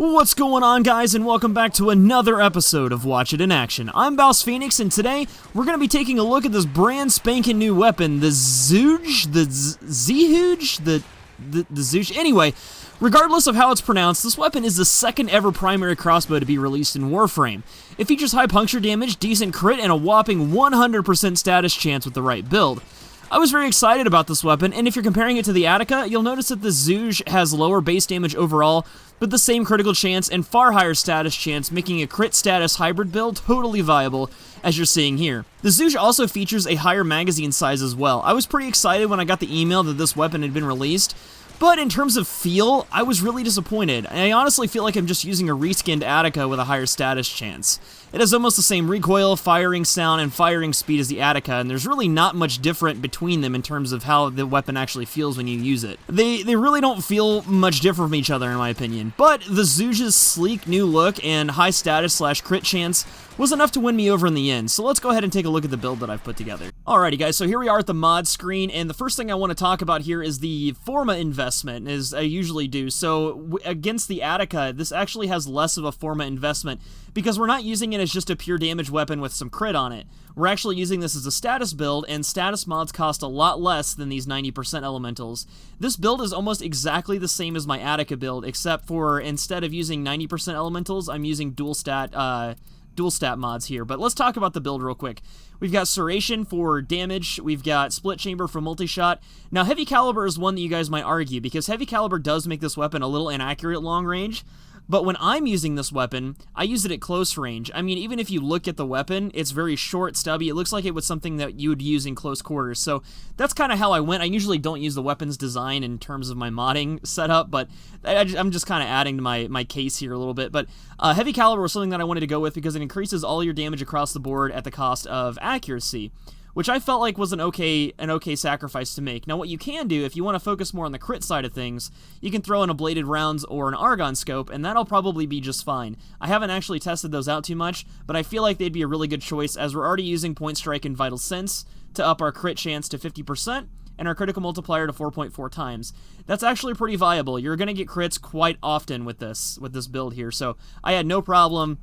What's going on, guys, and welcome back to another episode of Watch It in Action. I'm BouseFeenux, and today we're going to be taking a look at this brand spanking new weapon, the Zhuge, the Zhuge. Anyway, regardless of how it's pronounced, this weapon is the second ever primary crossbow to be released in Warframe. It features high puncture damage, decent crit, and a whopping 100% status chance with the right build. I was very excited about this weapon, and if you're comparing it to the Attica, you'll notice that the Zhuge has lower base damage overall, but the same critical chance and far higher status chance, making a crit status hybrid build totally viable, as you're seeing here. The Zhuge also features a higher magazine size as well. I was pretty excited when I got the email that this weapon had been released, but in terms of feel, I was really disappointed. I honestly feel like I'm just using a reskinned Attica with a higher status chance. It has almost the same recoil, firing sound, and firing speed as the Attica, and there's really not much different between them in terms of how the weapon actually feels when you use it. They really don't feel much different from each other, in my opinion, but the Zhuge's sleek new look and high status / crit chance was enough to win me over in the end, so let's go ahead and take a look at the build that I've put together. Alrighty guys, so here we are at the mod screen, and the first thing I want to talk about here is the forma investment, as I usually do. So against the Attica, this actually has less of a forma investment, because we're not using it as just a pure damage weapon with some crit on it. We're actually using this as a status build, and status mods cost a lot less than these 90% elementals. This build is almost exactly the same as my Attica build, except for instead of using 90% elementals, I'm using dual stat mods here. But let's talk about the build real quick. We've got Serration for damage, we've got Split Chamber for multi-shot. Now Heavy Caliber is one that you guys might argue, because Heavy Caliber does make this weapon a little inaccurate at long range, but when I'm using this weapon, I use it at close range. I mean, even if you look at the weapon, it's very short, stubby. It looks like it was something that you would use in close quarters. So that's kind of how I went. I usually don't use the weapon's design in terms of my modding setup, but I'm just kind of adding to my case here a little bit. But Heavy Caliber was something that I wanted to go with because it increases all your damage across the board at the cost of accuracy, which I felt like was an okay sacrifice to make. Now what you can do, if you want to focus more on the crit side of things, you can throw in a bladed rounds or an argon scope, and that'll probably be just fine. I haven't actually tested those out too much, but I feel like they'd be a really good choice, as we're already using Point Strike and Vital Sense to up our crit chance to 50%, and our critical multiplier to 4.4 times. That's actually pretty viable. You're going to get crits quite often with this build here, so I had no problem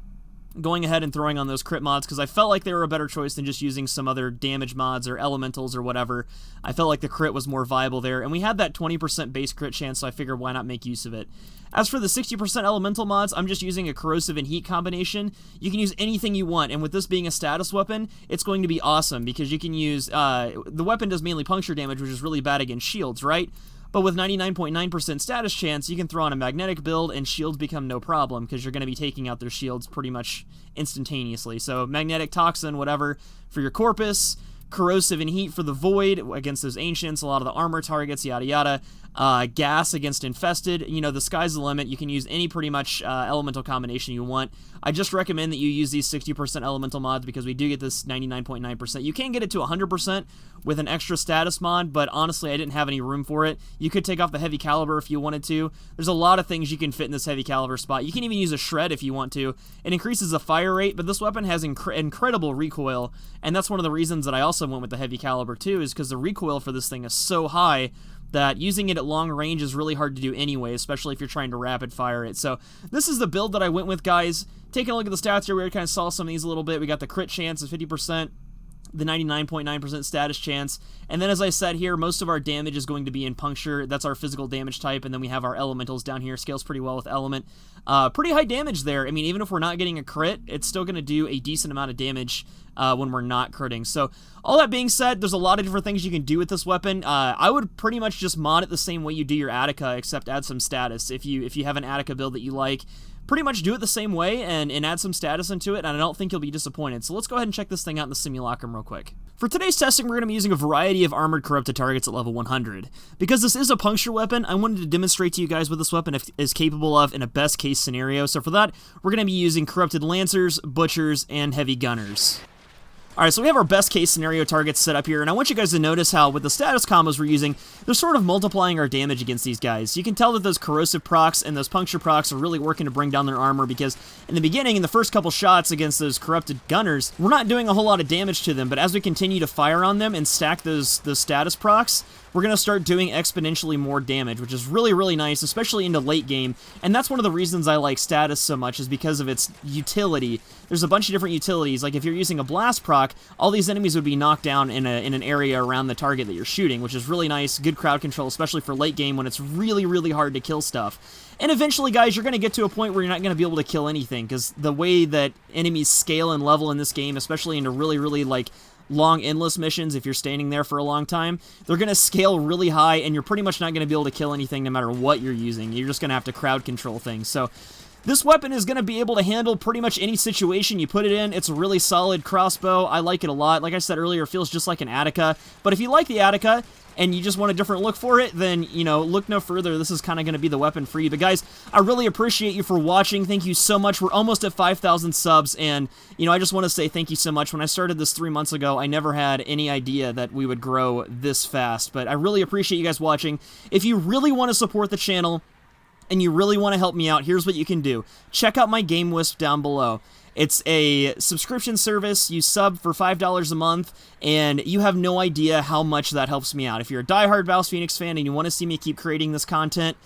going ahead and throwing on those crit mods, because I felt like they were a better choice than just using some other damage mods or elementals or whatever. I felt like the crit was more viable there, and we had that 20% base crit chance, so I figured why not make use of it. As for the 60% elemental mods, I'm just using a corrosive and heat combination. You can use anything you want, and with this being a status weapon, it's going to be awesome, because you can use, the weapon does mainly puncture damage, which is really bad against shields, right? But with 99.9% status chance, you can throw on a magnetic build and shields become no problem, because you're going to be taking out their shields pretty much instantaneously. So magnetic, toxin, whatever for your corpus, corrosive and heat for the void against those ancients, a lot of the armor targets, yada yada. Gas against infested. You know, the sky's the limit. You can use any pretty much elemental combination you want. I just recommend that you use these 60% elemental mods, because we do get this 99.9%. You can get it to 100% with an extra status mod, but honestly I didn't have any room for it. You could take off the Heavy Caliber if you wanted to. There's a lot of things you can fit in this Heavy Caliber spot. You can even use a Shred if you want to. It increases the fire rate, but this weapon has incredible recoil, and that's one of the reasons that I also went with the Heavy Caliber too, is because the recoil for this thing is so high that using it at long range is really hard to do anyway, especially if you're trying to rapid fire it. So this is the build that I went with, guys. Taking a look at the stats here, we already kind of saw some of these a little bit. We got the crit chance of 50%, the 99.9% status chance, and then as I said here, most of our damage is going to be in puncture. That's our physical damage type, and then we have our elementals down here. Scales pretty well with element. Pretty high damage there. I mean, even if we're not getting a crit, it's still going to do a decent amount of damage when we're not critting. So all that being said, there's a lot of different things you can do with this weapon. I would pretty much just mod it the same way you do your Attica, except add some status. If you have an Attica build that you like, pretty much do it the same way and add some status into it, and I don't think you'll be disappointed. So let's go ahead and check this thing out in the Simulacrum real quick. For today's testing, we're going to be using a variety of armored corrupted targets at level 100. Because this is a puncture weapon, I wanted to demonstrate to you guys what this weapon is capable of in a best case scenario. So for that, we're going to be using corrupted lancers, butchers, and heavy gunners. Alright, so we have our best case scenario targets set up here, and I want you guys to notice how with the status combos we're using, they're sort of multiplying our damage against these guys. You can tell that those corrosive procs and those puncture procs are really working to bring down their armor, because in the beginning, in the first couple shots against those corrupted gunners, we're not doing a whole lot of damage to them, but as we continue to fire on them and stack those status procs, we're going to start doing exponentially more damage, which is really, really nice, especially into late game, and that's one of the reasons I like status so much, is because of its utility. There's a bunch of different utilities, like if you're using a blast proc, all these enemies would be knocked down in an area around the target that you're shooting, which is really nice, good crowd control, especially for late game when it's really, really hard to kill stuff. And eventually, guys, you're going to get to a point where you're not going to be able to kill anything, because the way that enemies scale and level in this game, especially into really, really, like, long endless missions, if you're standing there for a long time, they're going to scale really high, and you're pretty much not going to be able to kill anything no matter what you're using. You're just going to have to crowd control things. So this weapon is going to be able to handle pretty much any situation you put it in. It's a really solid crossbow. I like it a lot. Like I said earlier, it feels just like an Attica. But if you like the Attica and you just want a different look for it, then, you know, look no further. This is kind of going to be the weapon for you. But guys, I really appreciate you for watching. Thank you so much. We're almost at 5,000 subs, and, you know, I just want to say thank you so much. When I started this 3 months ago, I never had any idea that we would grow this fast, but I really appreciate you guys watching. If you really want to support the channel and you really want to help me out, here's what you can do. Check out my Game Wisp down below. It's a subscription service. You sub for $5 a month, and you have no idea how much that helps me out. If you're a diehard BouseFeenux fan and you want to see me keep creating this content,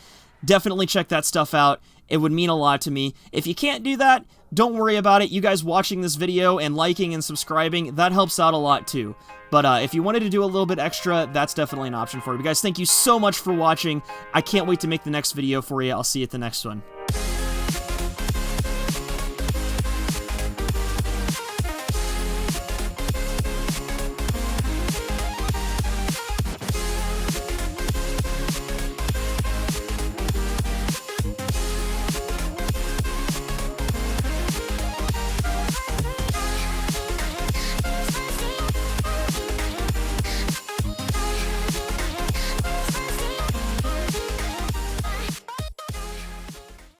definitely check that stuff out. It would mean a lot to me. If you can't do that, don't worry about it. You guys watching this video and liking and subscribing, that helps out a lot too. But if you wanted to do a little bit extra, that's definitely an option for you. But guys, thank you so much for watching. I can't wait to make the next video for you. I'll see you at the next one.